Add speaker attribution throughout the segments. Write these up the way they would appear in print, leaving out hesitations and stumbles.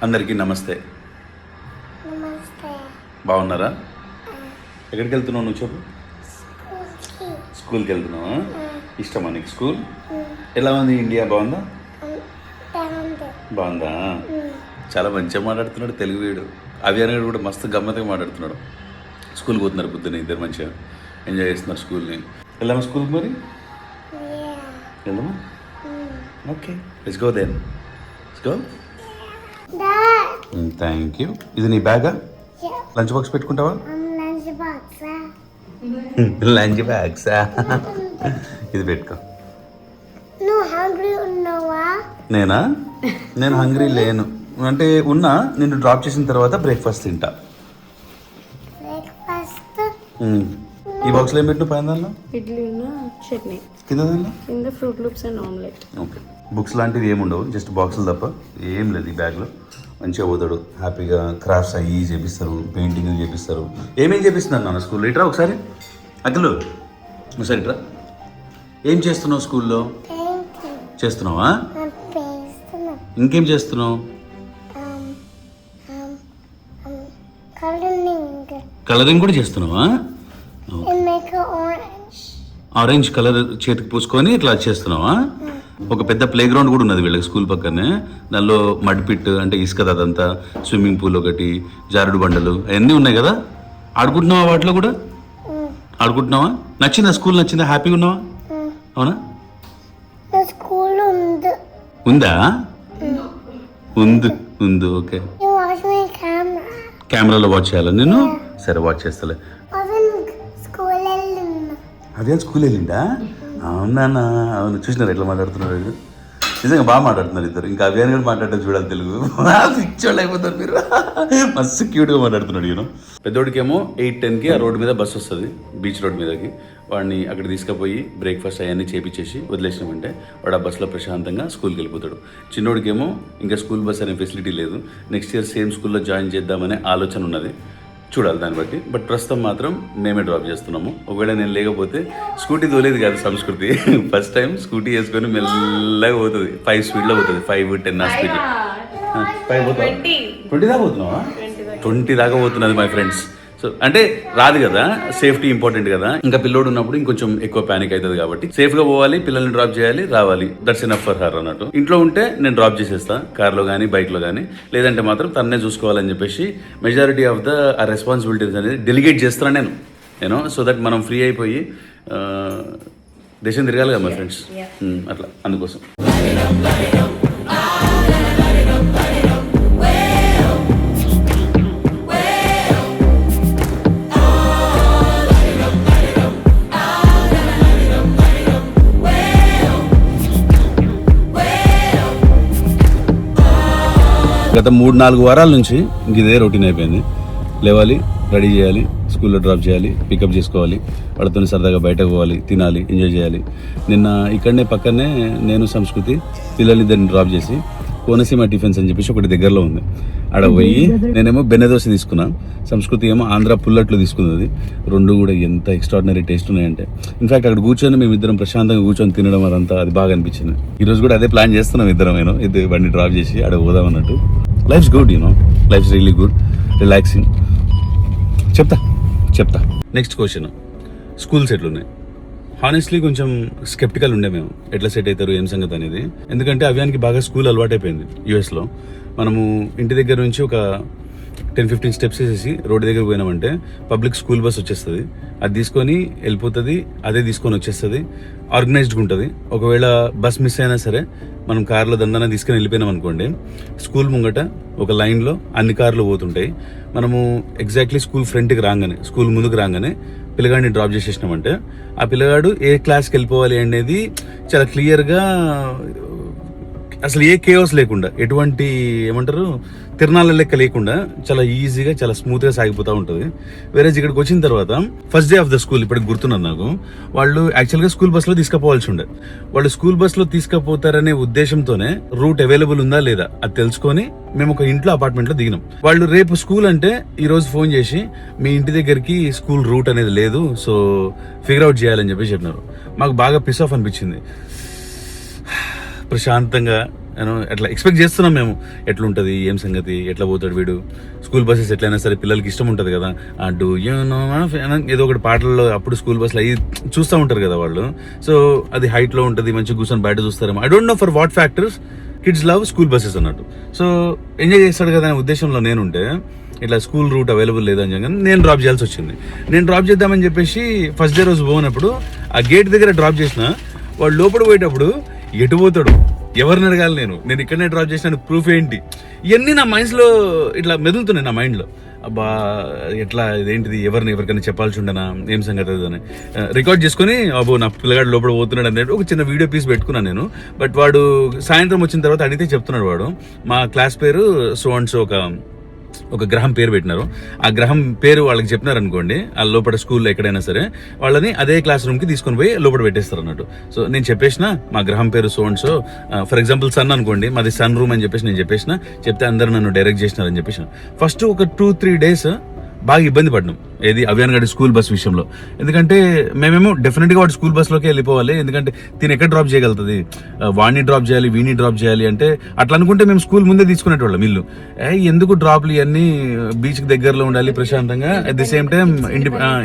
Speaker 1: అందరికీ నమస్తే. బాగున్నారా? ఎక్కడికి వెళ్తున్నావు నువ్వు చెప్పు? స్కూల్కి వెళ్తున్నావా? ఇష్టమా నీకు స్కూల్? ఎలా ఉంది? ఇండియా బాగుందా? బాగుందా? చాలా మంచిగా మాట్లాడుతున్నాడు తెలుగు వీడు. అభియాన్ కూడా మస్తు గమ్మత్తుగా మాట్లాడుతున్నాడు. స్కూల్కి పోతున్నారు పొద్దున్న ఇద్దరు, మంచిగా ఎంజాయ్ చేస్తున్నారు స్కూల్ని. వెళ్దామా స్కూల్కి మరి? వెళ్దామా? Okay, let's go then. Let's go. Thank you. ఇది నీ బ్యాగా? లంచ్ బాక్స్ పెట్టుకుంటావా? లంచ్ బాక్సా? ఇది పెట్టుకో. నేనా? నేను హంగ్రీ లేను. అంటే ఉన్నా, నిన్ను డ్రాప్ చేసిన తర్వాత బ్రేక్ఫాస్ట్ తింటా. ఈ బాక్స్లో ఏం పెట్టు? పైన దానిలో
Speaker 2: ఇడ్లీ చట్నీ,
Speaker 1: కింద దానిలో
Speaker 2: కింద fruit loops and omelette.
Speaker 1: Okay, books లాంటివి ఏముండవు, జస్ట్ బాక్సులు తప్ప ఏం లేదు ఈ బ్యాగ్లో. మంచిగా పోతాడు హ్యాపీగా. క్రాఫ్ట్స్ అయ్యి చేపిస్తారు, పెయింటింగ్ చేపిస్తారు. ఏమేం చేపిస్తున్నారు నాన్న స్కూల్లో? ఇట్రా ఒకసారి. అఖిలు ఒకసారి ఇట్రా. ఏం చేస్తున్నావు స్కూల్లో? చేస్తున్నావా? ఇంకేం చేస్తున్నావు? కలరింగ్ కూడా చేస్తున్నావా? ఆరెంజ్ కలర్ చేతికి పూసుకొని ఇట్లా చేస్తున్నావా? ఒక పెద్ద ప్లే గ్రౌండ్ కూడా ఉన్నది వీళ్ళకి స్కూల్ పక్కనే. దానిలో మడ్ పిట్ అంటే ఇసుక, అదంతా స్విమ్మింగ్ పూల్ ఒకటి, జారుడు బండలు అవన్నీ ఉన్నాయి కదా. ఆడుకుంటున్నావా వాటిలో కూడా? ఆడుకుంటున్నావా? నచ్చిందా స్కూల్? నచ్చిందా? హ్యాపీగా ఉన్నావా? అవునా? ఉందా? ఉంది ఉంది. ఓకే, కెమెరాలో వాచ్ చేయాలా నేను? సరే, వాచ్ చేస్తలే. అదే స్కూల్ వెళ్ళిందా? అవునా? అవును, చూసినారు ఎట్లా మాట్లాడుతున్నారు. నిజంగా బాగా మాట్లాడుతున్నారు ఇద్దరు. ఇంకా అభియాన్ కూడా మాట్లాడటం చూడాలి తెలుగు. పిచ్చోళ్ళు అయిపోతారు మీరు. మస్తు క్యూట్గా మాట్లాడుతున్నాడు యూనో. పెద్దోడికేమో 8:10కి ఆ రోడ్డు మీద బస్సు వస్తుంది, బీచ్ రోడ్ మీదకి. వాడిని అక్కడ తీసుకుపోయి బ్రేక్ఫాస్ట్ అవన్నీ చేపించేసి వదిలేసినామంటే వాడు ఆ బస్సులో ప్రశాంతంగా స్కూల్కి వెళ్ళిపోతాడు. చిన్నోడికేమో ఇంకా స్కూల్ బస్ అనే ఫెసిలిటీ లేదు. నెక్స్ట్ ఇయర్ సేమ్ స్కూల్లో జాయిన్ చేద్దామనే ఆలోచన ఉన్నది, చూడాలి దాన్ని బట్టి. బట్ ప్రస్తుతం మాత్రం మేమే డ్రాప్ చేస్తున్నాము. ఒకవేళ నేను లేకపోతే స్కూటీ తోలేదు కాదు సంస్కృతి. ఫస్ట్ టైం స్కూటీ వేసుకొని మెల్లగా పోతుంది. 5 స్పీడ్లో పోతుంది, 5-10 ఆ స్పీడ్. 20 దాకా పోతున్నావా? 20 దాకా పోతున్నది మై ఫ్రెండ్స్. సో అంటే రాదు కదా, సేఫ్టీ ఇంపార్టెంట్ కదా. ఇంకా పిల్లోడు ఉన్నప్పుడు ఇంకొంచెం ఎక్కువ ప్యానిక్ అవుతుంది కాబట్టి సేఫ్గా పోవాలి, పిల్లల్ని డ్రాప్ చేయాలి, రావాలి. దట్స్ ఎనఫ్ ఫర్ హర్ అన్నట్టు. ఇంట్లో ఉంటే నేను డ్రాప్ చేసేస్తా, కార్లో కానీ బైక్లో కానీ. లేదంటే మాత్రం తన్నే చూసుకోవాలని చెప్పేసి మెజారిటీ ఆఫ్ ద రెస్పాన్సిబిలిటీస్ అనేది డెలిగేట్ చేస్తాను నేను. సో దట్ మనం ఫ్రీ అయిపోయి దేశం తిరగాలి కదా మై ఫ్రెండ్స్. అట్లా అందుకోసం. గత 3-4 వారాల నుంచి ఇంక ఇదే రొటీన్ అయిపోయింది. లేవాలి, రెడీ చేయాలి, స్కూల్లో డ్రాప్ చేయాలి, పికప్ చేసుకోవాలి, వాళ్ళతో సరదాగా బయటకు పోవాలి, తినాలి, ఎంజాయ్ చేయాలి. నిన్న ఇక్కడనే పక్కనే నేను సంస్కృతి పిల్లలిద్దరిని డ్రాప్ చేసి కోనసీమ టిఫిన్స్ అని చెప్పేసి ఒకటి దగ్గరలో ఉంది, ఆడ పోయి నేనేమో బెన్నెదోశ తీసుకున్నా, సంస్కృతి ఏమో ఆంధ్ర పుల్లట్లు తీసుకున్నది. రెండు కూడా ఎంత ఎక్స్ట్రాడినరీ టేస్ట్ ఉన్నాయంటే. ఇన్ఫాక్ట్ అక్కడ కూర్చొని మేము ఇద్దరం ప్రశాంతంగా కూర్చొని తినడం అదంతా అది బాగా అనిపించింది. ఈరోజు కూడా అదే ప్లాన్ చేస్తున్నాం ఇద్దరం. ఇది బండి డ్రాప్ చేసి ఆడ పోదాం అన్నట్టు. Life's good life's really good, relaxing. చెప్తా. నెక్స్ట్ క్వశ్చన్, స్కూల్స్ ఎట్లున్నాయి? హానెస్ట్లీ కొంచెం స్కెప్టికల్ ఉండే మేము, ఎట్లా సెట్ అవుతారు ఏం సంగతి అనేది. ఎందుకంటే అవ్యానికి బాగా స్కూల్ అలవాటైపోయింది యూఎస్లో. మనము ఇంటి దగ్గర నుంచి ఒక 10-15 స్టెప్స్ వేసేసి రోడ్డు దగ్గర పోయినామంటే పబ్లిక్ స్కూల్ బస్ వచ్చేస్తుంది, అది తీసుకొని వెళ్ళిపోతుంది, అదే తీసుకొని వచ్చేస్తుంది, ఆర్గనైజ్డ్గా ఉంటుంది. ఒకవేళ బస్ మిస్ అయినా సరే మనం కార్లో దందాన తీసుకొని వెళ్ళిపోయినాం అనుకోండి, స్కూల్ ముంగట ఒక లైన్లో అన్ని కార్లు పోతుంటాయి. మనము ఎగ్జాక్ట్లీ స్కూల్ ఫ్రంట్కి రాగానే, స్కూల్ ముందుకు రాగానే పిల్లగాడిని డ్రాప్ చేసేసినామంటే ఆ పిల్లగాడు ఏ క్లాస్కి వెళ్ళిపోవాలి అనేది చాలా క్లియర్గా, అసలు ఏ కేయోస్ లేకుండా, ఎటువంటి ఏమంటారు తిరణాల లెక్క లేకుండా చాలా ఈజీగా చాలా స్మూత్గా సాగిపోతూ ఉంటుంది. వేరే ఇక్కడికి వచ్చిన తర్వాత first day of the school ఇప్పటికి గుర్తున్నది నాకు, వాళ్ళు యాక్చువల్గా స్కూల్ బస్లో తీసుకుపోవాల్సి ఉండే. వాళ్ళు స్కూల్ బస్లో తీసుకుపోతారనే ఉద్దేశంతోనే రూట్ అవైలబుల్ ఉందా లేదా అది తెలుసుకొని మేము ఒక ఇంట్లో అపార్ట్మెంట్లో దిగినాం. వాళ్ళు రేపు స్కూల్ అంటే ఈ రోజు ఫోన్ చేసి మీ ఇంటి దగ్గరికి స్కూల్ రూట్ అనేది లేదు, సో ఫిగర్ అవుట్ చేయాలని చెప్పేసి చెప్పినారు. మాకు బాగా పిస్ ఆఫ్ అనిపించింది. ప్రశాంతంగా నేను ఎట్లా ఎక్స్పెక్ట్ చేస్తున్నాం మేము, ఎట్లుంటుంది ఏం సంగతి, ఎట్లా పోతాడు వీడు, స్కూల్ బస్సెస్ ఎట్లయినా సరే పిల్లలకి ఇష్టం ఉంటుంది కదా, డూ యూ నో ఏదో ఒకటి పాటల్లో అప్పుడు స్కూల్ బస్సులు అవి చూస్తూ ఉంటారు కదా వాళ్ళు. సో అది హైట్లో ఉంటుంది, మంచిగా కూర్చొని బయట చూస్తారేమో, I don't know for what factors kids love school buses అన్నట్టు. సో ఎంజాయ్ చేస్తాడు కదా అనే ఉద్దేశంలో నేనుంటే ఇట్లా స్కూల్ రూట్ అవైలబుల్ లేదని చెప్పి నేను డ్రాప్ చేయాల్సి వచ్చింది. నేను డ్రాప్ చేద్దామని చెప్పేసి ఫస్ట్ డే రోజు పోయినప్పుడు ఆ గేట్ దగ్గర డ్రాప్ చేసిన, వాడు లోపల పోయేటప్పుడు ఎటు పోతాడు, ఎవరిని అడగాలి, నేను ఇక్కడనే డ్రాప్ చేసిన ప్రూఫ్ ఏంటి, ఇవన్నీ నా మైండ్స్లో ఇట్లా మెదులుతున్నాయి నా మైండ్లో. అబ్బా ఎట్లా ఇదేంటిది, ఎవరికైనా చెప్పాల్సి ఉండనా, ఏం సంగతి అని రికార్డ్ చేసుకుని అబ్బో నా పిల్లగాడు లోపల పోతున్నాడు అన్నట్టు ఒక చిన్న వీడియో పీస్ పెట్టుకున్నాను నేను. బట్ వాడు సాయంత్రం వచ్చిన తర్వాత అడిగితే చెప్తున్నాడు, వాడు మా క్లాస్ పేరు సో అండ్ సో ఒక గ్రహం పేరు పెట్టినారు, ఆ గ్రహం పేరు వాళ్ళకి చెప్పినారు అనుకోండి, ఆ లోపల స్కూల్లో ఎక్కడైనా సరే వాళ్ళని అదే క్లాస్ రూమ్కి తీసుకొని పోయి లోపల పెట్టేస్తారు అన్నట్టు. సో నేను చెప్పేసిన మా గ్రహం పేరు so and so, for example sun అనుకోండి, మాది సన్ రూమ్ అని చెప్పేసి నేను చెప్పేసిన, చెప్తే అందరూ నన్ను డైరెక్ట్ చేసినారని చెప్పేసి ఫస్ట్ ఒక 2-3 days బాగా ఇబ్బంది పడినాం ఏది అవియాన్ గడి స్కూల్ బస్ విషయంలో. ఎందుకంటే మేమేమో డెఫినెట్గా వాడు స్కూల్ బస్లోకి వెళ్ళిపోవాలి, ఎందుకంటే తిని ఎక్కడ డ్రాప్ చేయగలుగుతుంది, వాడిని డ్రాప్ చేయాలి వీడిని డ్రాప్ చేయాలి అంటే అట్లా అనుకుంటే మేము స్కూల్ ముందే తీసుకునేటోళ్ళం ఇల్లు. ఎందుకు డ్రాప్లు ఇవన్నీ బీచ్కి దగ్గరలో ఉండాలి ప్రశాంతంగా, అట్ ది సేమ్ టైం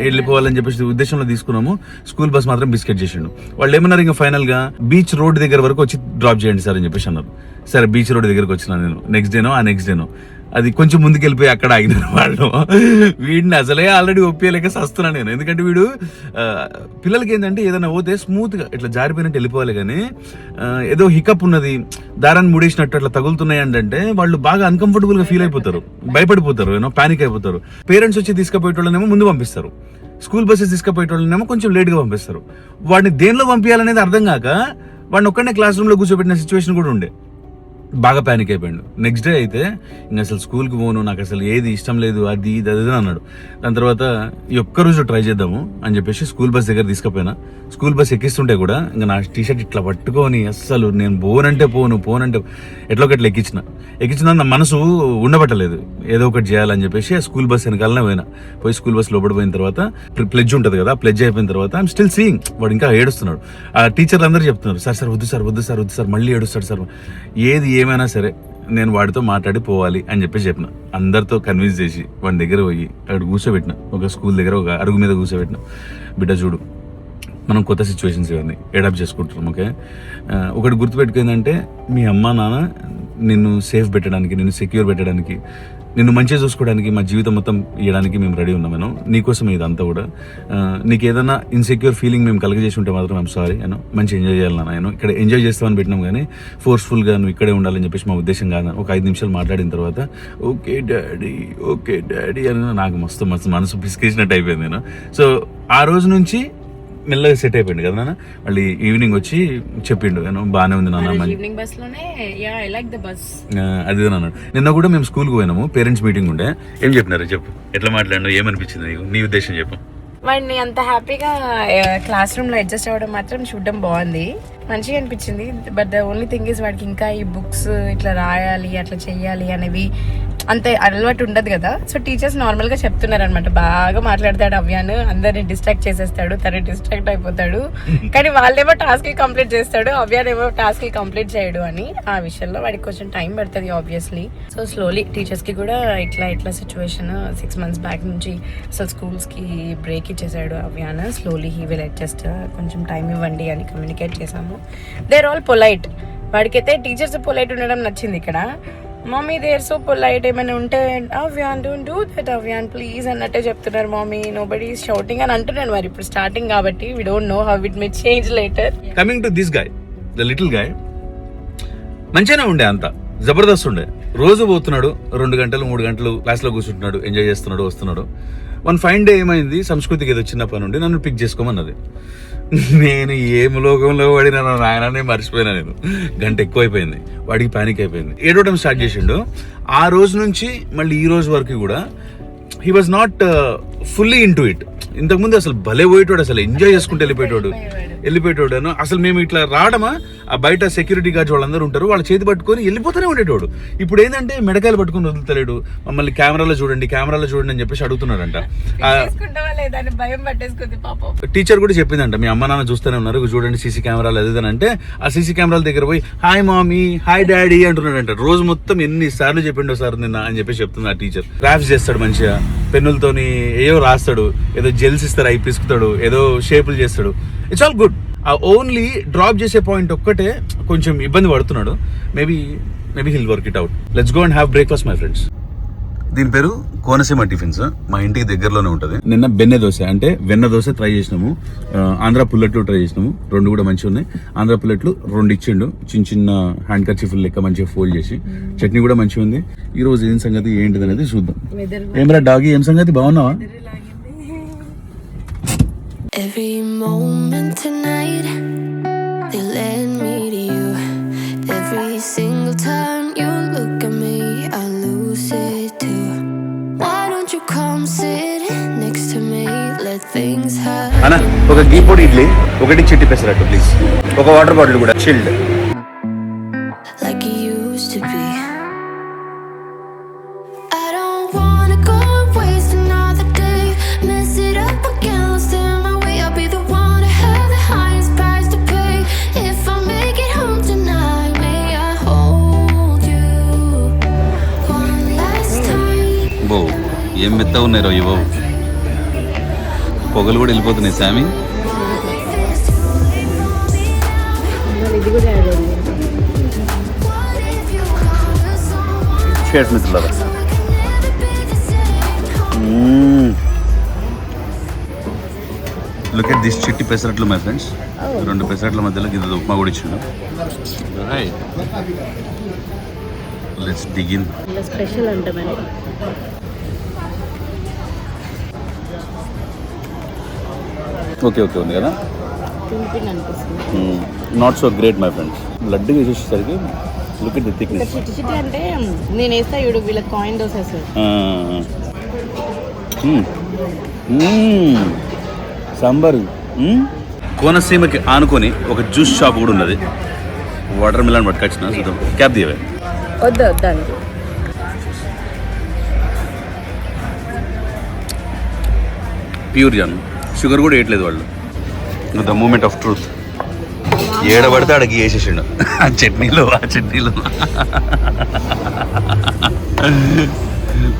Speaker 1: వెళ్ళిపోవాలని చెప్పేసి ఉద్దేశంలో తీసుకున్నాము. స్కూల్ బస్ మాత్రం బిస్కెట్ చేసిండు. వాళ్ళు ఏమన్నారు ఇంకా ఫైనల్గా బీచ్ రోడ్ దగ్గర వరకు వచ్చి డ్రాప్ చేయండి సార్ అని చెప్పేసి అన్నారు. సరే బీచ్ రోడ్ దగ్గరకు వచ్చినా నేను నెక్స్ట్ డేనో అది కొంచెం ముందుకు వెళ్ళిపోయి అక్కడ ఆగినారు వాళ్ళు. వీడిని అసలే ఆల్రెడీ ఒప్పేయలేక సస్తున్నాను నేను, ఎందుకంటే వీడు పిల్లలకి ఏంటంటే ఏదైనా పోతే స్మూత్గా ఇట్లా జారిపోయినట్టు వెళ్ళిపోవాలి, కానీ ఏదో హికప్ ఉన్నది, దారాన్ని ముడేసినట్టు అట్లా తగులుతున్నాయి అంటే వాళ్ళు బాగా అన్కంఫర్టబుల్గా ఫీల్ అయిపోతారు, భయపడిపోతారు, ప్యానిక్ అయిపోతారు. పేరెంట్స్ వచ్చి తీసుకుపోయేటోళ్ళనేమో ముందు పంపిస్తారు, స్కూల్ బస్సెస్ తీసుకుపోయేటోళ్ళనేమో కొంచెం లేట్గా పంపిస్తారు. వాడిని దేనిలో పంపించాలనేది అర్థం కాక వాడిని ఒక్కడనే క్లాస్ రూమ్లో కూర్చోబెట్టిన సిచ్యువేషన్ కూడా ఉండే. బాగా ప్యానిక్ అయిపోయాడు. నెక్స్ట్ డే అయితే ఇంక అసలు స్కూల్కి పోను, నాకు అసలు ఏది ఇష్టం లేదు, అది ఇది అది అన్నాడు. దాని తర్వాత ఈ ఒక్కరోజు ట్రై చేద్దాము అని చెప్పేసి స్కూల్ బస్ దగ్గర తీసుకుపోయినా. స్కూల్ బస్ ఎక్కిస్తుంటే కూడా ఇంకా నా టీషర్ట్ ఇట్లా పట్టుకొని అస్సలు నేను పోనంటే ఎట్లొకట్లా ఎక్కించిన నా మనసు ఉండబట్టలేదు, ఏదో ఒకటి చేయాలని చెప్పేసి ఆ స్కూల్ బస్ వెనకాలనే పోయి స్కూల్ బస్ లోపల పోయిన తర్వాత ప్లెడ్జ్ ఉంటుంది కదా, ప్లెడ్జ్ అయిపోయిన తర్వాత ఐఎమ్ స్టిల్ సీయింగ్ వాడు ఇంకా ఏడుస్తున్నాడు. ఆ టీచర్లు అందరూ చెప్తున్నారు, సార్ వద్దు సార్ మళ్ళీ ఏడుస్తాడు సార్, ఏది ఏమైనా సరే నేను వాడితో మాట్లాడి పోవాలి అని చెప్పిన. అందరితో కన్విన్స్ చేసి వాడి దగ్గర పోయి అక్కడ కూర్చోబెట్టిన, ఒక స్కూల్ దగ్గర ఒక అరుగు మీద కూర్చోబెట్టిన. బిడ్డ చూడు, మనం కొత్త సిచ్యువేషన్స్ ఇవన్నీ అడాప్ట్ చేసుకుంటున్నాం, ఓకే. ఒకటి గుర్తుపెట్టుకుందంటే మీ అమ్మ నాన్న నిన్ను సేఫ్ పెట్టడానికి, నిన్ను సెక్యూర్ పెట్టడానికి, నిన్ను మంచిగా చూసుకోవడానికి, మా జీవితం మొత్తం ఇవ్వడానికి మేము రెడీ ఉన్నాం. నేను నీకోసం ఇదంతా కూడా. నీకు ఏదైనా ఇన్సెక్యూర్ ఫీలింగ్ మేము కలిగజేసి ఉంటే మాత్రం ఐమ్ సారీ. మంచి ఎంజాయ్ చేయాలన్నా, ఇక్కడ ఎంజాయ్ చేస్తామని పెట్టినాం, కానీ ఫోర్స్ఫుల్గా నువ్వు ఇక్కడే ఉండాలని చెప్పేసి మా ఉద్దేశం కాదు. ఒక 5 నిమిషాలు మాట్లాడిన తర్వాత ఓకే డాడీ అని నాకు మస్తు మనసు పిసికేసినట్టు అయిపోయింది నేను. సో ఆ రోజు నుంచి మెల్లగా సెట్ అయిపోయింది కదా నాన్న. మళ్ళీ ఈవినింగ్ వచ్చి చెప్పిండు, బాగానే ఉంది నాన్న అది అన్నాడు. నిన్న కూడా మేము స్కూల్కి పోయినాము, పేరెంట్స్ మీటింగ్ ఉండే. ఏం చెప్పినారు చెప్పు, ఎట్లా మాట్లాడినావు, ఏమనిపించింది నీకు, నీ ఉద్దేశం చెప్పు.
Speaker 2: వాడిని అంత హ్యాపీగా క్లాస్ రూమ్ లో అడ్జస్ట్ అవ్వడం మాత్రం చూడడం బాగుంది, మంచిగా అనిపించింది. But the only thing is వాడికి ఇంకా ఈ బుక్స్ ఇట్లా రాయాలి అట్లా చెయ్యాలి అనేవి అంత అలవాటు ఉండదు కదా. సో టీచర్స్ నార్మల్ గా చెప్తున్నారు అనమాట, బాగా మాట్లాడతాడు అవ్యాను, అందరిని డిస్ట్రాక్ట్ చేసేస్తాడు, తను డిస్ట్రాక్ట్ అయిపోతాడు, కానీ వాళ్ళేమో టాస్క్ కంప్లీట్ చేస్తాడు, అవ్యాన్ ఏమో టాస్క్ కంప్లీట్ చేయడు అని. ఆ విషయంలో వాడికి కొంచెం టైం పడుతుంది ఆబ్వియస్లీ. సో స్లోలీ టీచర్స్ కి కూడా ఇట్లా సిచ్యువేషన్ 6 months బ్యాక్ నుంచి అసలు స్కూల్స్ కి బ్రేక్ ఇచ్చేసాడు Avyan. Slowly he will adjust, కొంచెం టైం ఇవ్వండి అని కమ్యూనికేట్ చేసాము. They are all polite. వాడికైతే టీచర్స్ పొలైట్ ఉండడం నచ్చింది. ఇక్కడ mummy they are so polite, ఏమైనా ఉంటే Avyan don't do that Avyan please అన్నట్టే చెప్తున్నారు మమ్మీ, నోబడీ ఈస్ షౌటింగ్ అని అంటున్నాను. మరి ఇప్పుడు స్టార్టింగ్ కాబట్టి we don't know how it may change later.
Speaker 1: Coming to this guy, the little guy, మంచిగానే ఉండే, అంత జబర్దస్త్ ఉండే. రోజు పోతున్నాడు, 2 గంటలు 3 గంటలు క్లాస్లో కూర్చుంటున్నాడు, ఎంజాయ్ చేస్తున్నాడు, వస్తున్నాడు. వన్ ఫైన్ డే ఏమైంది, సంస్కృతికి ఏదో చిన్న పని ఉండి నన్ను పిక్ చేసుకోమన్నది. నేను ఏం లోకంలో పడి నన్ను నాయననే మర్చిపోయినా. నేను గంట ఎక్కువైపోయింది, వాడికి ప్యానిక్ అయిపోయింది, ఏడవడం స్టార్ట్ చేసిండు. ఆ రోజు నుంచి మళ్ళీ ఈ రోజు వరకు కూడా he was not fully in to it. ఇంతకుముందు అసలు భలే పోయేటోడు, అసలు ఎంజాయ్ చేసుకుంటూ వెళ్ళిపోయేటోడు. అసలు మేము ఇట్లా రావడమా ఆ బయట సెక్యూరిటీ గార్డ్స్ వాళ్ళందరూ ఉంటారు, వాళ్ళ చేతి పట్టుకొని వెళ్ళిపోతూనే ఉండేటోడు. ఇప్పుడు ఏంటంటే మెడకాయలు పట్టుకొని వదులుతలేడు, మమ్మల్ని కెమెరాలో చూడండి అని చెప్పేసి అడుగుతున్నాడంట.
Speaker 2: భయం పట్టేసుకుంది పాపం.
Speaker 1: టీచర్ కూడా చెప్పిందంట, మీ అమ్మ నాన్న చూస్తూనే ఉన్నారు, చూడండి సీసీ కెమెరాలు అదేదని. అంటే ఆ సీసీ కెమెరాల దగ్గర పోయి హాయ్ మామీ, హాయ్ డాడీ అంటున్నాడంట. రోజు మొత్తం ఎన్ని సార్లు చెప్పిండో సార్ నిన్న అని చెప్పేసి చెప్తుంది ఆ టీచర్. క్రాఫ్ట్స్ చేస్తాడు మంచిగా, పెన్నులతోని ఏవో రాస్తాడు, ఏదో జెల్స్ ఇస్తారు అవి పిసుకుతాడు, ఏదో షేపులు చేస్తాడు. It's all good. ఆ ఓన్లీ డ్రాప్ చేసే పాయింట్ ఒక్కటే కొంచెం ఇబ్బంది పడుతున్నాడు. Maybe hill work it out. Let's go and have breakfast my friends. దీని పేరు కోనసీమ టిఫిన్స్, మా ఇంటికి దగ్గరలోనే ఉంటుంది. నిన్న బెన్నె దోశ అంటే వెన్న దోశ ట్రై చేసినాము, ఆంధ్ర పుల్లెట్లు ట్రై చేసినాము, రెండు కూడా మంచిగా ఉన్నాయి. ఆంధ్ర పుల్లెట్లు 2 ఇచ్చిండు, చిన్న చిన్న హ్యాండ్ కర్చీఫ్లు లెక్క మంచిగా ఫోల్డ్ చేసి. చట్నీ కూడా మంచిగా ఉంది. ఈ రోజు ఏం సంగతి ఏంటిది అనేది చూద్దాం. ఏమరా డాగి, ఏం సంగతి, బాగున్నావా?
Speaker 3: Every moment tonight, they led me to you. Every single time you look at me, I lose it too. Why don't you come sit next to me, let things happen.
Speaker 1: అన్న, ఒక గీ పొడి ఇడ్లీ, ఒకటి చిట్టి పెసరట్టు ప్లీజ్, ఒక water bottle కూడా chilled.
Speaker 3: Like you used to be. I don't wanna go waste another day, mess it up again, lost in my way. I'll be the one to have the highest price to pay. If I make it home tonight, may I hold you one last time.
Speaker 1: బో ఏం మెత్తగా ఉన్నాయి రో ఇవో, పొగలు కూడా వెళ్ళిపోతున్నాయి సామి. షేట్ మిత్రులారా, లుక్ ఎట్ దిస్ చిట్టి పెసరట్లు మై ఫ్రెండ్స్. 2 పెసరట్ల మధ్యలో ఇది ఉప్మా కూడా ఇచ్చిండు. Let's begin.
Speaker 2: స్పెషల్ అంటే మరి
Speaker 1: ఓకే ఉంది కదా,
Speaker 2: అనిపిస్తుంది.
Speaker 1: Not so great my friends. లడ్డుగా వేసేసరికి లుక్ ఎట్ ది థిక్నెస్.
Speaker 2: చిట్టి అంటే నేను వేస్తా ఇడు వీళ్ళ కాయిన్ దోశ సార్.
Speaker 1: సాంబారు. కోనసీమకి ఆనుకొని ఒక జ్యూస్ షాప్ కూడా ఉన్నది. వాటర్ మిలన్ పట్టుకొచ్చిన చూద్దాం. క్యాబ్ దివే
Speaker 2: వద్దండి.
Speaker 1: ప్యూర్ జాన్, షుగర్ కూడా వేయట్లేదు వాళ్ళు. The moment of truth. ఏడబడితే అడిగి వేసేసిండు ఆ చట్నీలో.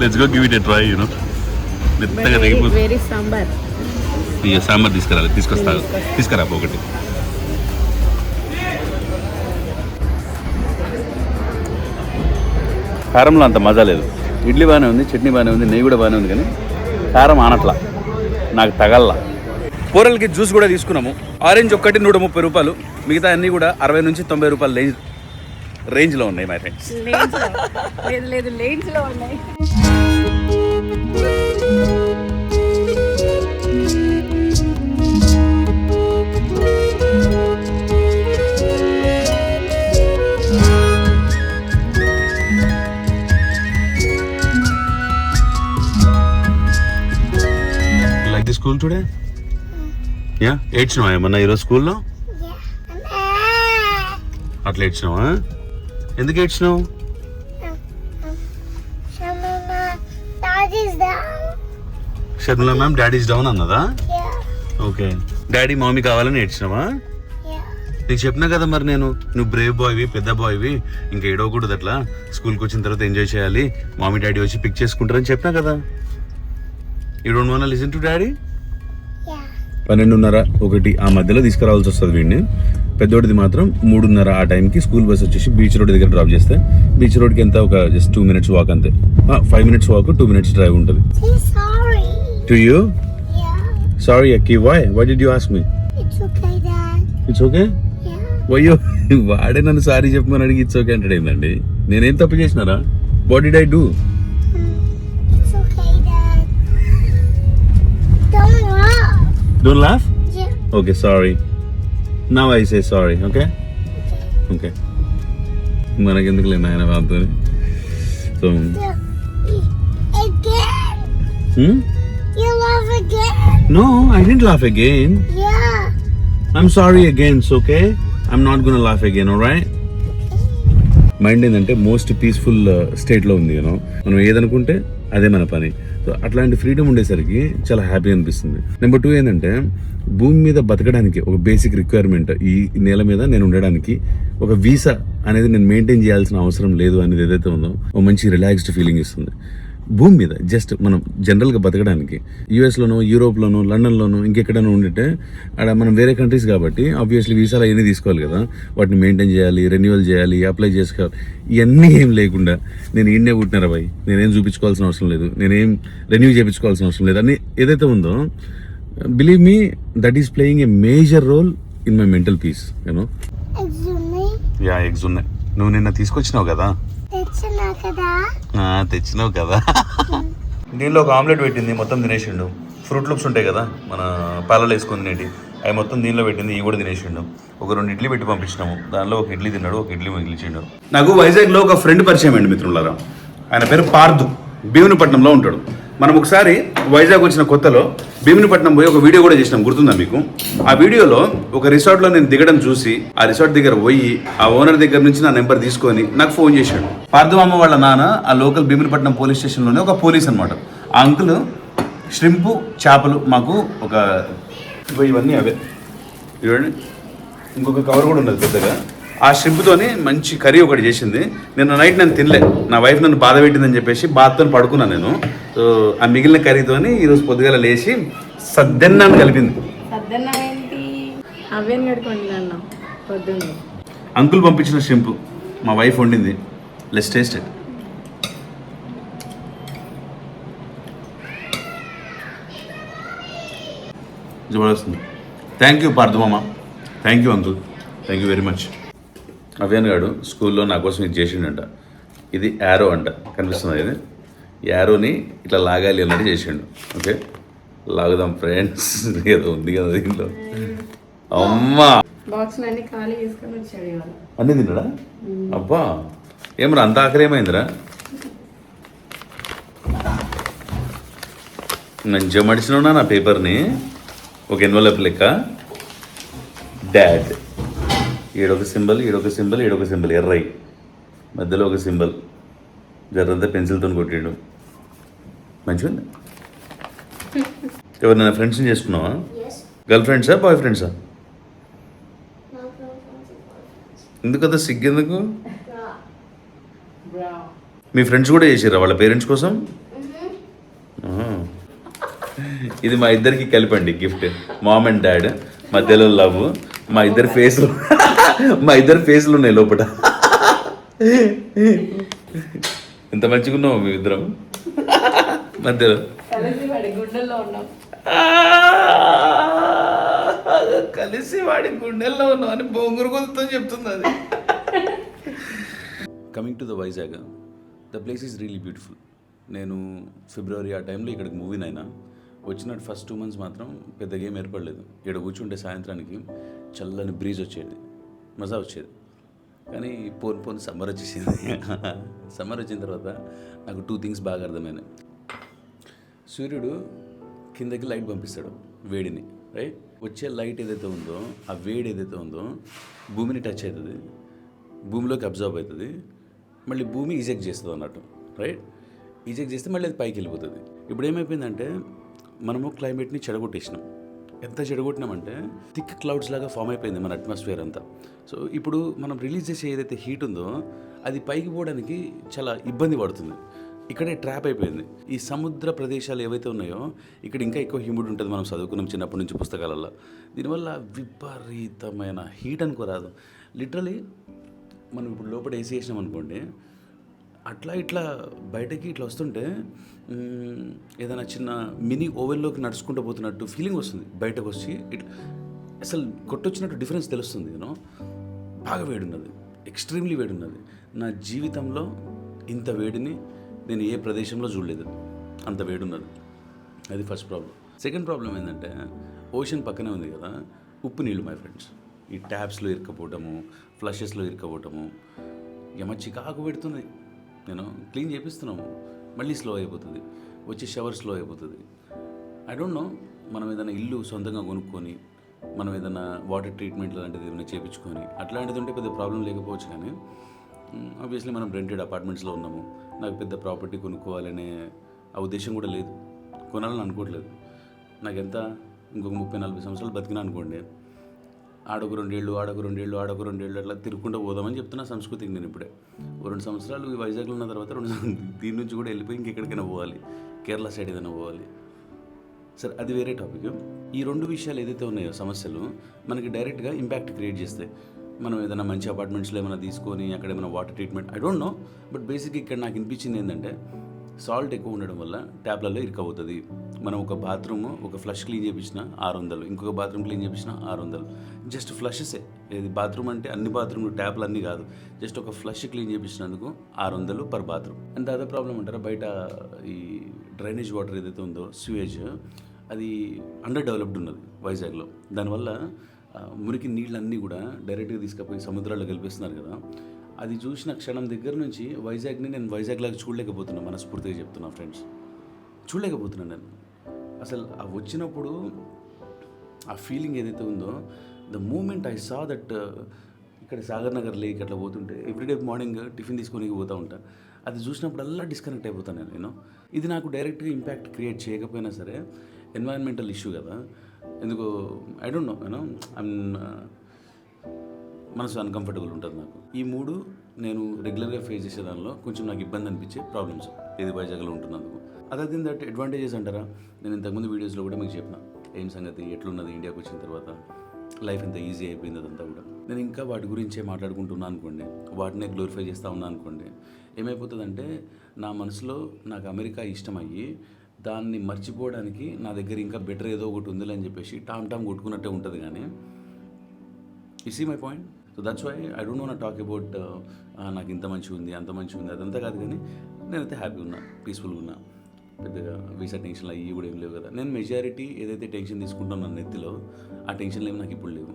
Speaker 1: Let's go give it a try. You know మెత్తగా తెగిపోతుంది. సాంబార్ తీసుకురా ఒకటి. కారంలో అంత మజా లేదు. ఇడ్లీ బాగానే ఉంది, చట్నీ బాగానే ఉంది, నెయ్యి కూడా బాగానే ఉంది, కానీ కారం ఆనట్లా, నాకు తగల్లా. కూరలకి జ్యూస్ కూడా తీసుకున్నాము. ఆరెంజ్ ఒక్కటి 130 రూపాయలు, మిగతా అన్నీ కూడా 60 నుంచి 90 రూపాయల రేంజ్లో ఉన్నాయి మై ఫ్రెండ్స్.
Speaker 2: లేన్స్లో ఉన్నాయి.
Speaker 1: స్కూల్ టుడే యా ఏడ్చినావా ఏమన్నా ఈరోజు స్కూల్లో? అట్లా ఏడ్చినావా? ఎందుకు ఏడ్చినావు? Sharmila ma'am daddy is down అన్నదా? ఓకే, డాడీ మమ్మీ కావాలని ఏడ్చినావా? నీకు చెప్పినా కదా మరి నేను, నువ్వు బ్రేవ్ బాయ్వి, పెద్ద బాయ్వి, ఇంకా ఏడవకూడదు, అట్లా స్కూల్కి వచ్చిన తర్వాత ఎంజాయ్ చేయాలి, మమ్మీ డాడీ వచ్చి పిక్ చేసుకుంటారని చెప్పినా కదా. You don't want listen to daddy? 12:30 1 ఆ మధ్యలో తీసుకురావాల్సి వస్తుంది వీడిని. పెద్దోడిది మాత్రం 3:30 ఆ టైంకి స్కూల్ బస్ వచ్చేసి బీచ్ రోడ్ దగ్గర డ్రాప్ చేస్తే, బీచ్ రోడ్కి ఎంత ఒక జస్ట్ 2 minutes వాక్ అంతే. 5 minutes వాక్, 2 minutes డ్రైవ్ ఉంటుంది. To you? Sorry Akki, why did you ask me? It's okay. వయ్యో, వాడే నన్ను సారీ చెప్పమని అడిగి ఇట్స్ ఓకే అంటే ఏంటండి? నేనేం తప్పు చేసినారా? What did I do? Don't laugh? Yeah. Okay, sorry. Now I say sorry, okay? Okay. మనకెందుకు లేదు ఆయన బాబుతో. So
Speaker 3: again. You laugh again.
Speaker 1: No, I didn't laugh again.
Speaker 3: Yeah.
Speaker 1: I'm sorry again, it's okay? I'm not gonna laugh again, alright? Mind ఏంటంటే most peaceful స్టేట్లో ఉంది you know. మనం ఏదనుకుంటే అదే మన పని. సో అట్లాంటి ఫ్రీడమ్ ఉండేసరికి చాలా హ్యాపీ అనిపిస్తుంది. నెంబర్ 2 ఏంటంటే భూమి మీద బతకడానికి ఒక బేసిక్ రిక్వైర్మెంట్, ఈ నేల మీద నేను ఉండడానికి ఒక వీసా అనేది నేను మెయింటైన్ చేయాల్సిన అవసరం లేదు అనేది ఏదైతే ఉందో ఒక మంచి రిలాక్స్డ్ ఫీలింగ్ ఇస్తుంది. భూమి మీద జస్ట్ మనం జనరల్గా బతకడానికి యూఎస్లోనో, యూరోప్లోనో, లండన్లోనో ఇంకెక్కడైనా ఉండితే అక్కడ మనం వేరే కంట్రీస్ కాబట్టి ఆబ్వియస్లీ వీసాలు అవన్నీ తీసుకోవాలి కదా, వాటిని మెయింటైన్ చేయాలి, రెన్యువల్ చేయాలి, అప్లై చేసుకోవాలి. ఇవన్నీ ఏం లేకుండా నేను ఈయనే పుట్టినారా భయ్, నేనేం చూపించుకోవాల్సిన అవసరం లేదు, నేనేం రెన్యూ చేయించుకోవాల్సిన అవసరం లేదు అని ఏదైతే ఉందో, believe me that is playing a major role in my mental peace you know. Yeah, eggs ఉన్నాయి. నువ్వు నిన్న తీసుకొచ్చినావు కదా. తెచ్చినావు కదా. దీనిలో ఒక ఆమ్లెట్ పెట్టింది, మొత్తం తినేసిండు. ఫ్రూట్ లూప్స్ ఉంటాయి కదా మన పాలలో వేసుకొని తినేటి, అవి మొత్తం దీనిలో పెట్టింది, ఇవి కూడా తినేసిండు. ఒక 2 ఇడ్లీ పెట్టి పంపించినాము, దానిలో ఒక ఇడ్లీ తిన్నాడు, ఒక ఇడ్లీ మిగిలిచిండు. నాకు వైజాగ్లో ఒక ఫ్రెండ్ పరిచయం అండి మిత్రులారా. ఆయన పేరు పార్థు, భీమునిపట్నంలో ఉంటాడు. మనం ఒకసారి వైజాగ్ వచ్చిన కొత్తలో భీమునిపట్నం పోయి ఒక వీడియో కూడా చేసినాం, గుర్తుందా మీకు? ఆ వీడియోలో ఒక రిసార్ట్లో నేను దిగడం చూసి ఆ రిసార్ట్ దగ్గర పోయి ఆ ఓనర్ దగ్గర నుంచి నా నెంబర్ తీసుకొని నాకు ఫోన్ చేశాడు. పార్థు అమ్మ వాళ్ళ నాన్న ఆ లోకల్ భీమునిపట్నం పోలీస్ స్టేషన్లోనే ఒక పోలీస్ అనమాట. ఆ అంకుల్ ష్రింపు, చేపలు మాకు ఒక ఇవన్నీ అవే చూడండి, ఇంకొక కవర్ కూడా ఉన్నది పెద్దగా. ఆ ష్రింప్తోని మంచి కర్రీ ఒకటి చేసింది. నిన్న నైట్ నేను తినలే, నా వైఫ్ నన్ను బాధ పెట్టిందని చెప్పేసి బాధతో పడుకున్నాను నేను. సో ఆ మిగిలిన కర్రీతోని ఈరోజు పొద్దుగాల లేచి సద్దెన్నాన్ని కలిపింది. అంకుల్ పంపించిన ష్రింప్ మా వైఫ్ వండింది. Let's taste it. జబర్దస్తుంది. థ్యాంక్ యూ పార్థమామ, thank you uncle, thank you very much. Avyan గారు స్కూల్లో నా కోసం ఇది చేసిండంట. ఇది యారో అంట, కనిపిస్తుంది ఇది. యారోని ఇట్లా లాగాలి అన్నట్టు చేసిండు. ఓకే, లాగుదాం ఫ్రెండ్స్. ఏదో ఉంది కదా దీంట్లో. అమ్మా అన్నీ తిన్నాడా? అబ్బా, ఏమరా అంత ఆఖరి ఏమైందిరా? మంచిగా మడిచినా నా పేపర్ని ఒక ఎన్వలప్ లెక్క. డాడ్, ఈడొక సింబల్, ఈడొక సింబల్, ఈడొక సింబల్, ఎర్రై మధ్యలో ఒక సింబల్, జర్రంతా పెన్సిల్తో కొట్టిండు. మంచిగా ఉంది. ఎవరినైనా ఫ్రెండ్స్ని చేసుకున్నావా? గర్ల్ ఫ్రెండ్సా, బాయ్ ఫ్రెండ్సా? ఎందుకంత సిగ్గెందుకు? మీ ఫ్రెండ్స్ కూడా చేసారా వాళ్ళ పేరెంట్స్ కోసం? ఇది మా ఇద్దరికి కలిపండి గిఫ్ట్. మామ్ అండ్ డాడ్ మధ్యలో లవ్. మా ఇద్దరు ఫేస్లు ఉన్నాయి లోపల. ఎంత మంచిగా ఉన్నావు మీ ఇద్దరం మధ్యలో. కలిసి వాడి గుండెల్లో ఉన్నావు అని బొంగురు కొలుతో చెప్తుంది అది. Coming to the Vizag, the place is really beautiful. నేను ఫిబ్రవరి ఆ టైంలో ఇక్కడికి మూవీనైనా వచ్చినట్టు ఫస్ట్ 2 months మాత్రం పెద్ద గేమ్ ఏర్పడలేదు. ఇక్కడ కూర్చుంటే సాయంత్రానికి చల్లని బ్రీజ్ వచ్చేది, మజా వచ్చేది. కానీ పోను సమ్మర్ వచ్చేసింది. సమ్మర్ వచ్చిన తర్వాత నాకు 2 things బాగా అర్థమైనాయి. సూర్యుడు కిందకి లైట్ పంపిస్తాడు, వేడిని, రైట్? వచ్చే లైట్ ఏదైతే ఉందో, ఆ వేడి ఏదైతే ఉందో భూమిని టచ్ అవుతుంది, భూమిలోకి అబ్జర్వ్ అవుతుంది, మళ్ళీ భూమి ఈజెక్ట్ చేస్తుంది అన్నట్టు, రైట్? ఈజెక్ట్ చేస్తే మళ్ళీ అది పైకి వెళ్ళిపోతుంది. ఇప్పుడు ఏమైపోయిందంటే మనము క్లైమేట్ని చెడగొట్టేసినాం. ఎంత చెడగొట్టినామంటే థిక్ క్లౌడ్స్ లాగా ఫామ్ అయిపోయింది మన అట్మాస్ఫియర్ అంతా. సో ఇప్పుడు మనం రిలీజ్ చేసే ఏదైతే హీట్ ఉందో అది పైకి పోవడానికి చాలా ఇబ్బంది పడుతుంది. ఇక్కడే ట్రాప్ అయిపోయింది. ఈ సముద్ర ప్రదేశాలు ఏవైతే ఉన్నాయో ఇక్కడ ఇంకా ఎక్కువ హ్యూమిడ్ ఉంటుంది. మనం చదువుకున్నాం చిన్నప్పటి నుంచి పుస్తకాలలో. దీనివల్ల విపరీతమైన హీట్ అనుకోరాదు. లిటరలీ మనం ఇప్పుడు లోపల ఏసీ వేసినాం అనుకోండి, అట్లా ఇట్లా బయటకి ఇట్లా వస్తుంటే ఏదైనా చిన్న మినీ ఓవెన్లోకి నడుచుకుంటూ పోతున్నట్టు ఫీలింగ్ వస్తుంది. బయటకు వచ్చి ఇట్లా అసలు కొట్టొచ్చినట్టు డిఫరెన్స్ తెలుస్తుంది. యూనో, బాగా వేడున్నది, ఎక్స్ట్రీమ్లీ వేడున్నది. నా జీవితంలో ఇంత వేడిని నేను ఏ ప్రదేశంలో చూడలేదు, అంత వేడున్నది. అది ఫస్ట్ ప్రాబ్లం. సెకండ్ ప్రాబ్లం ఏంటంటే ఓషన్ పక్కనే ఉంది కదా, ఉప్పు నీళ్ళు మై ఫ్రెండ్స్. ఈ ట్యాప్స్లో ఇరుక్కపోవటము, ఫ్లషెస్లో ఇరుక్కపోవటము చికాకు పెడుతుంది. నేను క్లీన్ చేపిస్తున్నాము, మళ్ళీ స్లో అయిపోతుంది, వచ్చి షవర్ స్లో అయిపోతుంది. ఐ డోంట్ నో, మనం ఏదైనా ఇల్లు సొంతంగా కొనుక్కొని మనం ఏదైనా వాటర్ ట్రీట్మెంట్ లాంటిది ఏమైనా చేయించుకొని అట్లాంటిది ఉంటే పెద్ద ప్రాబ్లం లేకపోవచ్చు. కానీ ఆబ్వియస్లీ మనం రెంటెడ్ అపార్ట్మెంట్స్లో ఉన్నాము. నాకు పెద్ద ప్రాపర్టీ కొనుక్కోవాలనే ఆ ఉద్దేశం కూడా లేదు, కొనాలని అనుకోవట్లేదు. నాకెంత ఇంకొక 30-40 సంవత్సరాలు బతికినా అనుకోండి, ఆడొక 2 ఏళ్ళు అట్లా తిరుగుకుంటూ పోదామని చెప్తున్నా సంస్కృతికి. నేను ఇప్పుడే 2 సంవత్సరాలు ఈ వైజాగ్లో ఉన్న తర్వాత దీని నుంచి కూడా వెళ్ళిపోయి ఇంకెక్కడికైనా పోవాలి, కేరళ సైడ్ ఏదైనా పోవాలి. సరే, అది వేరే టాపిక్. ఈ 2 విషయాలు ఏదైతే ఉన్నాయో సమస్యలు మనకి డైరెక్ట్గా ఇంపాక్ట్ క్రియేట్ చేస్తాయి. మనం ఏదైనా మంచి అపార్ట్మెంట్స్లో ఏమైనా తీసుకొని అక్కడ ఏమైనా water treatment, I don't no, but బేసిక్గా ఇక్కడ నాకు అనిపించింది ఏంటంటే సాల్ట్ ఎక్కువ ఉండడం వల్ల ట్యాప్లలో ఇరుకవుతుంది. మనం ఒక బాత్రూమ్ ఒక ఫ్లష్ క్లీన్ చేయించిన 600, ఇంకొక బాత్రూమ్ క్లీన్ చేయించిన 600. జస్ట్ ఫ్లషెసే, ఇది బాత్రూమ్ అంటే అన్ని బాత్రూమ్లు ట్యాప్లు అన్నీ కాదు, జస్ట్ ఒక ఫ్లష్ క్లీన్ చేయించినందుకు 600 పర్ బాత్రూమ్. అండ్ అదే ప్రాబ్లం అంటారా, బయట ఈ డ్రైనేజ్ వాటర్ ఏదైతే ఉందో స్యూయేజ్, అది అండర్ డెవలప్డ్ ఉన్నది వైజాగ్లో. దానివల్ల మురికి నీళ్ళన్నీ కూడా డైరెక్ట్గా తీసుకుపోయి సముద్రాల్లో కలిపిస్తున్నారు కదా. అది చూసిన క్షణం దగ్గర నుంచి వైజాగ్ని నేను వైజాగ్ లాగా చూడలేకపోతున్నాను, మనస్ఫూర్తిగా చెప్తున్నా ఫ్రెండ్స్, చూడలేకపోతున్నాను నేను. అసలు ఆ వచ్చినప్పుడు ఆ ఫీలింగ్ ఏదైతే ఉందో, the moment I saw that, ఇక్కడ సాగర్ నగర్ లేక్ అట్లా పోతుంటే ఎవ్రీడే మార్నింగ్ టిఫిన్ తీసుకొని పోతూ ఉంటా, అది చూసినప్పుడల్లా డిస్కనెక్ట్ అయిపోతాను నేను. ఇది నాకు డైరెక్ట్గా ఇంపాక్ట్ క్రియేట్ చేయకపోయినా సరే ఎన్వైరన్మెంటల్ ఇష్యూ కదా, ఎందుకు ఐ డోంట్ నో, మనసు అన్కంఫర్టబుల్ ఉంటుంది నాకు. ఈ 3 నేను రెగ్యులర్గా ఫేస్ చేసే దానిలో కొంచెం నాకు ఇబ్బంది అనిపించే ప్రాబ్లమ్స్ ఇది వైజాగ్లో ఉంటున్నందుకు. అదర్ దెన్ దట్ అడ్వాంటేజెస్ అంటారా, నేను ఇంతకుముందు వీడియోస్లో కూడా మీకు చెప్పిన ఏం సంగతి, ఎట్లున్నది ఇండియాకి వచ్చిన తర్వాత, లైఫ్ ఎంత ఈజీ అయిపోయింది అదంతా కూడా. నేను ఇంకా వాటి గురించే మాట్లాడుకుంటున్నాను అనుకోండి, వాటినే గ్లోరిఫై చేస్తూ ఉన్నా అనుకోండి, ఏమైపోతుందంటే నా మనసులో నాకు అమెరికా ఇష్టమయ్యి దాన్ని మర్చిపోవడానికి నా దగ్గర ఇంకా బెటర్ ఏదో ఒకటి ఉందిలే అని చెప్పేసి టామ్ కొట్టుకున్నట్టే ఉంటుంది. కానీ you see my point. So that's why I don't want talk about నాకు ఇంత మంచిగా ఉంది అంత మంచిగా ఉంది అదంతా కాదు. కానీ నేనైతే హ్యాపీగా ఉన్నా, పీస్ఫుల్గా ఉన్నా, పెద్దగా వీసా టెన్షన్లు అయ్యి కూడా ఏం లేవు కదా. నేను మెజారిటీ ఏదైతే టెన్షన్ తీసుకుంటాను నా నెత్తిలో, ఆ టెన్షన్లు ఏమి నాకు ఇప్పుడు లేవు.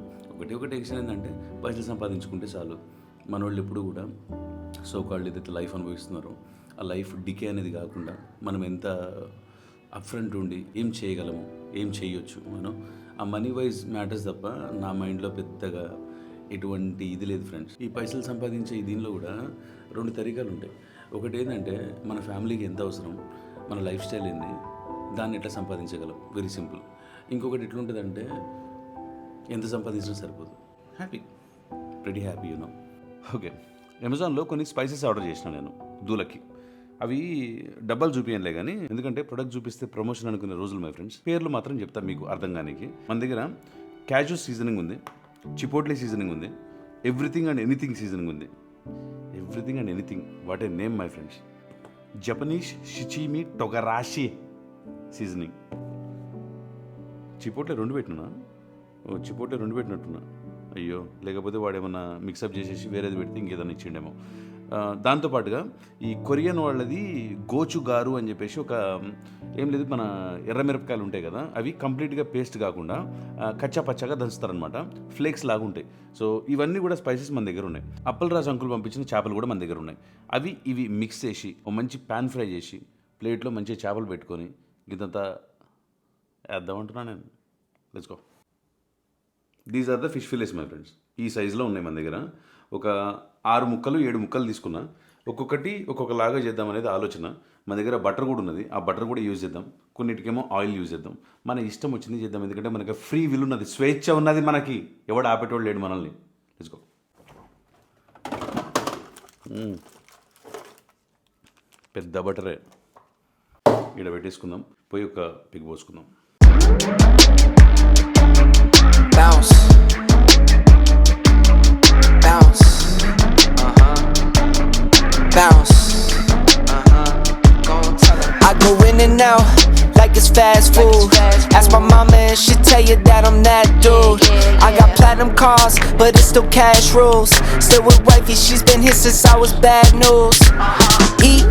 Speaker 1: ఒక టెన్షన్ ఏంటంటే పైసలు సంపాదించుకుంటే చాలు. మన వాళ్ళు ఎప్పుడు కూడా సోకాళ్ళు ఏదైతే లైఫ్ అనుభవిస్తున్నారో ఆ లైఫ్ డికే అనేది కాకుండా మనం ఎంత అప్ఫ్రంట్ ఉండి ఏం చేయగలము, ఏం చేయొచ్చు, మనం ఆ మనీ వైజ్ మ్యాటర్స్ తప్ప నా మైండ్లో పెద్దగా ఎటువంటి ఇది లేదు ఫ్రెండ్స్. ఈ పైసలు సంపాదించే ఈ దీనిలో కూడా 2 తరీకాలు ఉంటాయి. ఒకటి ఏంటంటే మన ఫ్యామిలీకి ఎంత అవసరం, మన లైఫ్ స్టైల్ ఏంది, దాన్ని ఎట్లా సంపాదించగలం, వెరీ సింపుల్. ఇంకొకటి ఎట్లుంటుందంటే ఎంత సంపాదించినా సరిపోదు, happy, pretty happy you know. Okay, అమెజాన్లో కొన్ని స్పైసెస్ ఆర్డర్ చేసిన నేను దూలకి. అవి డబ్బాలు చూపించలే కానీ, ఎందుకంటే ప్రొడక్ట్ చూపిస్తే ప్రమోషన్ అనుకునే రోజులు మై ఫ్రెండ్స్. పేర్లు మాత్రం చెప్తాను మీకు అర్థం కానికి. మన దగ్గర క్యాజు సీజనింగ్ ఉంది, చిపోట్లీ సీజనింగ్ ఉంది, ఎవ్రీథింగ్ అండ్ ఎనీథింగ్ సీజనింగ్ ఉంది. Everything and anything, what a name my friends. Japanese shichimi togarashi seasoning. Chipotle 2 పెట్టినా, చిపోట్లే 2 పెట్టినట్టున్నా. అయ్యో, లేకపోతే వాడు ఏమన్నా మిక్సప్ చేసేసి వేరేది పెడితే ఇంకేదైనా ఇచ్చిండేమో. దాంతోపాటుగా ఈ కొరియన్ వాళ్ళది గోచు గారు అని చెప్పేసి ఒక ఏం లేదు, మన ఎర్రమిరపకాయలు ఉంటాయి కదా, అవి కంప్లీట్గా పేస్ట్ కాకుండా కచ్చా పచ్చగా దంచుతారనమాట, ఫ్లేక్స్ లాగా ఉంటాయి. సో ఇవన్నీ కూడా స్పైసెస్ మన దగ్గర ఉన్నాయి. అప్పలరాజు అంకుల్ పంపించిన చేపలు కూడా మన దగ్గర ఉన్నాయి. అవి ఇవి మిక్స్ చేసి ఒక మంచి ప్యాన్ ఫ్రై చేసి ప్లేట్లో మంచి చేపలు పెట్టుకొని ఇదంతా వేద్దామంటున్నా నేను. Let's go. These are the fish fillets my friends. ఈ సైజులో ఉన్నాయి మన దగ్గర. ఒక 6 ముక్కలు 7 ముక్కలు తీసుకున్నా. ఒక్కొక్కటి ఒక్కొక్కలాగా చేద్దాం అనేది ఆలోచన. మన దగ్గర బటర్ కూడా ఉన్నది, ఆ బటర్ కూడా యూజ్ చేద్దాం. కొన్నిటికేమో ఆయిల్ యూజ్ చేద్దాం. మన ఇష్టం వచ్చింది చేద్దాం, ఎందుకంటే మనకి ఫ్రీ విల్ ఉన్నది, స్వేచ్ఛ ఉన్నది మనకి, ఎవడు ఆపేటోడు లేడు మనల్ని. Let's go. పెద్ద బటరే ఇక్కడ పెట్టేసుకుందాం, పోయి ఒక పిక్ పోసుకుందాం. Bounce. Bounce. Bounce. I go in and out like it's fast food. Ask my mama and she tell you that I'm that dude. I got platinum cars, but it's still cash rules. Still with wifey, she's been here since I was bad news. Eat.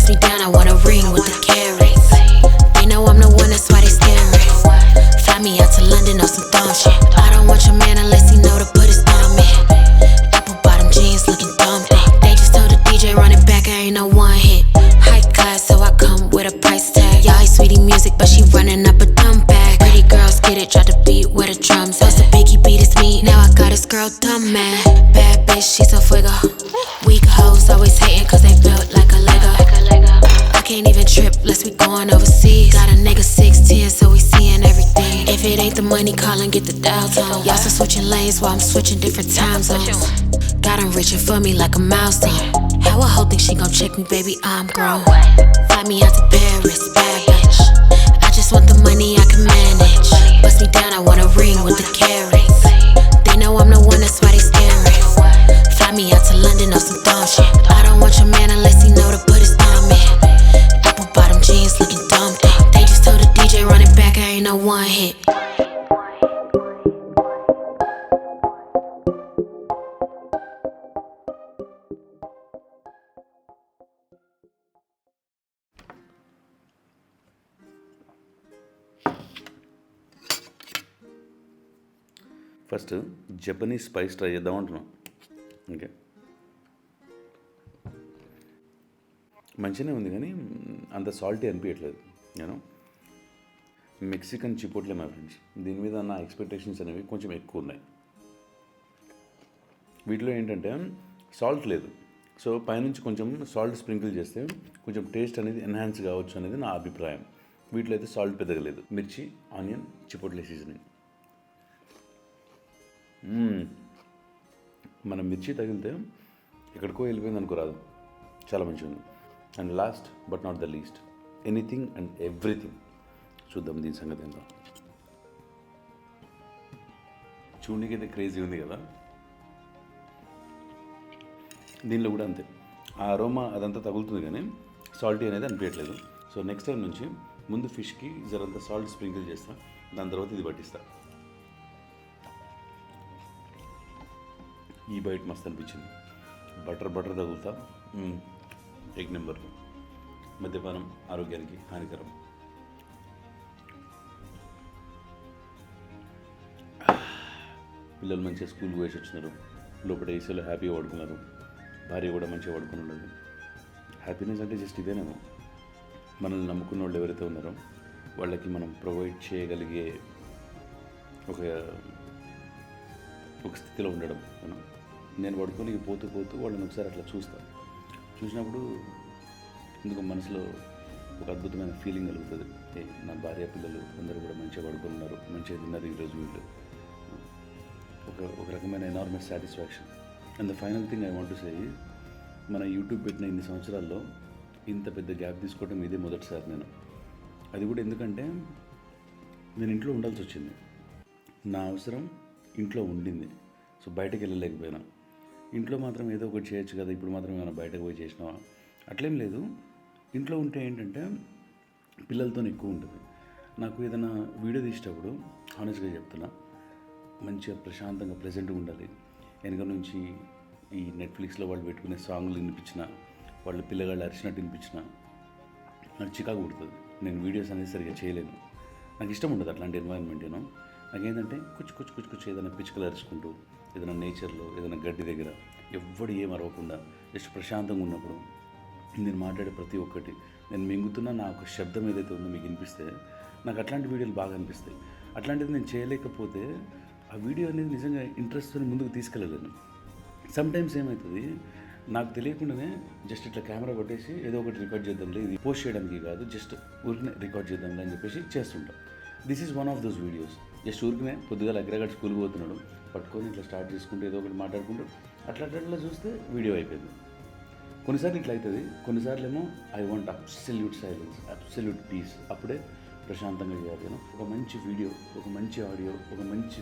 Speaker 1: Me down, I want a ring with the carrots. They know I'm the one, that's why they staring.
Speaker 3: money, call and get the dial tone. Y'all still switching lanes while I'm switching different time zones. God, I'm reaching for me like a milestone. How a hoe think she gon' check me, baby, I'm grown. Fly me out to Paris, bad bitch. I just want the money I can manage. Bust me down, I want a ring with the carats. They know I'm the one, that's why they staring. Fly me out to London on some dumb shit. I don't want your man unless he know to put his thumb in. Apple bottom jeans looking dumb. They just told the DJ run it back, I ain't no one hit.
Speaker 1: First Japanese spice try చేద్దాం అంటున్నాం. Okay, మంచిగానే ఉంది కానీ అంత salty అనిపించట్లేదు. నేను Mexican చిపోట్లే my friends, దీని మీద నా ఎక్స్పెక్టేషన్స్ అనేవి కొంచెం ఎక్కువ ఉన్నాయి. వీటిలో ఏంటంటే సాల్ట్ లేదు, సో పైనుంచి కొంచెం సాల్ట్ స్ప్రింకిల్ చేస్తే కొంచెం టేస్ట్ అనేది ఎన్హాన్స్ కావచ్చు అనేది నా అభిప్రాయం. వీటిలో అయితే సాల్ట్ పెద్దగా లేదు. మిర్చి, ఆనియన్, చిపోట్లే సీజనింగ్. మన మిర్చి తగిలితే ఎక్కడికో వెళ్ళిపోయింది అనుకోరాదు, చాలా మంచిగా ఉంది. And last but not the least, anything and everything. చూద్దాం దీని సంగతి ఏంటో. చూడడానికి అయితే క్రేజీ ఉంది కదా. దీనిలో కూడా అంతే, ఆ అరోమా అదంతా తగులుతుంది కానీ సాల్టీ అనేది అనిపించట్లేదు. సో నెక్స్ట్ టైం నుంచి ముందు ఫిష్కి జరంత సాల్ట్ స్ప్రింకిల్ చేస్తా, దాని తర్వాత ఇది పట్టిస్తా. ఈ బయట మస్తు అనిపించింది. బటర్ తగులుతా, ఎగ్ నెంబర్. మద్యపానం ఆరోగ్యానికి హానికరం. పిల్లలు మంచిగా స్కూల్కి వేసి వచ్చినారు, లోపల ఏసీలో హ్యాపీగా పడుకున్నారు, భార్య కూడా మంచిగా పడుకుని ఉండదు. హ్యాపీనెస్ అంటే జస్ట్ ఇదేనేమో, మనల్ని నమ్ముకున్న వాళ్ళు ఎవరైతే ఉన్నారో వాళ్ళకి మనం ప్రొవైడ్ చేయగలిగే ఒక స్థితిలో ఉండడం. నేను పడుకొని పోతూ వాళ్ళని ఒకసారి అట్లా చూసినప్పుడు ఎందుకు మనసులో ఒక అద్భుతమైన ఫీలింగ్ కలుగుతుంది. నా భార్య పిల్లలు అందరూ కూడా మంచిగా పడుకొని ఉన్నారు, మంచిగా తిన్నారు ఈరోజు వీళ్ళు. ఒక రకమైన enormous satisfaction. And the final thing I want to say, మన యూట్యూబ్ పెట్టిన ఇన్ని సంవత్సరాల్లో ఇంత పెద్ద గ్యాప్ తీసుకోవడం ఇదే మొదటిసారి నేను. అది కూడా ఎందుకంటే నేను ఇంట్లో ఉండాల్సి వచ్చింది, నా అవసరం ఇంట్లో ఉండింది. సో బయటకు వెళ్ళలేకపోయినా. ఇంట్లో మాత్రం ఏదో ఒకటి చేయొచ్చు కదా, ఇప్పుడు మాత్రం ఏమైనా బయటకు పోయి చేసినావా, అట్లేం లేదు. ఇంట్లో ఉంటే ఏంటంటే పిల్లలతో ఎక్కువ ఉంటుంది. నాకు ఏదైనా వీడియో తీసేటప్పుడు హానెస్ట్గా చెప్తున్నా, మంచిగా ప్రశాంతంగా ప్రెజెంట్గా ఉండాలి. వెనక నుంచి ఈ నెట్ఫ్లిక్స్లో వాళ్ళు పెట్టుకునే సాంగ్లు వినిపించిన, వాళ్ళు పిల్లగాళ్ళు అరిచినట్టు వినిపించిన నాకు చికాకు పుడుతుంది. నేను వీడియోస్ అనేది సరిగ్గా చేయలేను, నాకు ఇష్టం ఉండదు అట్లాంటి ఎన్వైరన్మెంట్. నాకేంటంటే కుచ్చు ఏదైనా పిచ్చుకలు అరుచుకుంటూ, ఏదైనా నేచర్లో ఏదైనా గడ్డి దగ్గర ఎవ్వడు ఏం అరవకుండా జస్ట్ ప్రశాంతంగా ఉన్నప్పుడు నేను మాట్లాడే ప్రతి ఒక్కటి, నేను మింగుతున్న నా ఒక శబ్దం ఏదైతే ఉందో మీకు వినిపిస్తే నాకు అట్లాంటి వీడియోలు బాగా అనిపిస్తాయి. అట్లాంటిది నేను చేయలేకపోతే ఆ వీడియో అనేది నిజంగా ఇంట్రెస్ట్తో ముందుకు తీసుకెళ్ళలేను. సమ్టైమ్స్ ఏమవుతుంది, నాకు తెలియకుండానే జస్ట్ ఇట్లా కెమెరా కొట్టేసి ఏదో ఒకటి రికార్డ్ చేద్దాంలే, ఇది పోస్ట్ చేయడానికి కాదు, జస్ట్ ఊరికనే రికార్డ్ చేద్దాంలే అని చెప్పేసి చేస్తుంటాం. This is one of those videos. Just ఊరికనే పొద్దుగా అగ్రగడ్ స్కూల్కి పోతున్నాడు, పట్టుకొని ఇట్లా స్టార్ట్ చేసుకుంటూ ఏదో ఒకటి మాట్లాడుకుంటూ అట్లా చూస్తే వీడియో అయిపోయింది. కొన్నిసార్లు ఇట్లా అవుతుంది, కొన్నిసార్లు ఏమో I want absolute silence, absolute peace. అప్పుడే ప్రశాంతంగా చేయాలి. ఒక మంచి వీడియో, ఒక మంచి ఆడియో, ఒక మంచి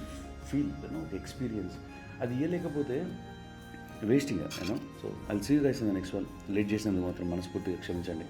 Speaker 1: ఫీల్, ఒక ఎక్స్పీరియన్స్ అది ఇవ్వలేకపోతే wasting. So I'll see you guys in the next one. Late చేసినందుకు మాత్రం మనస్ఫూర్తిగా క్షమించండి.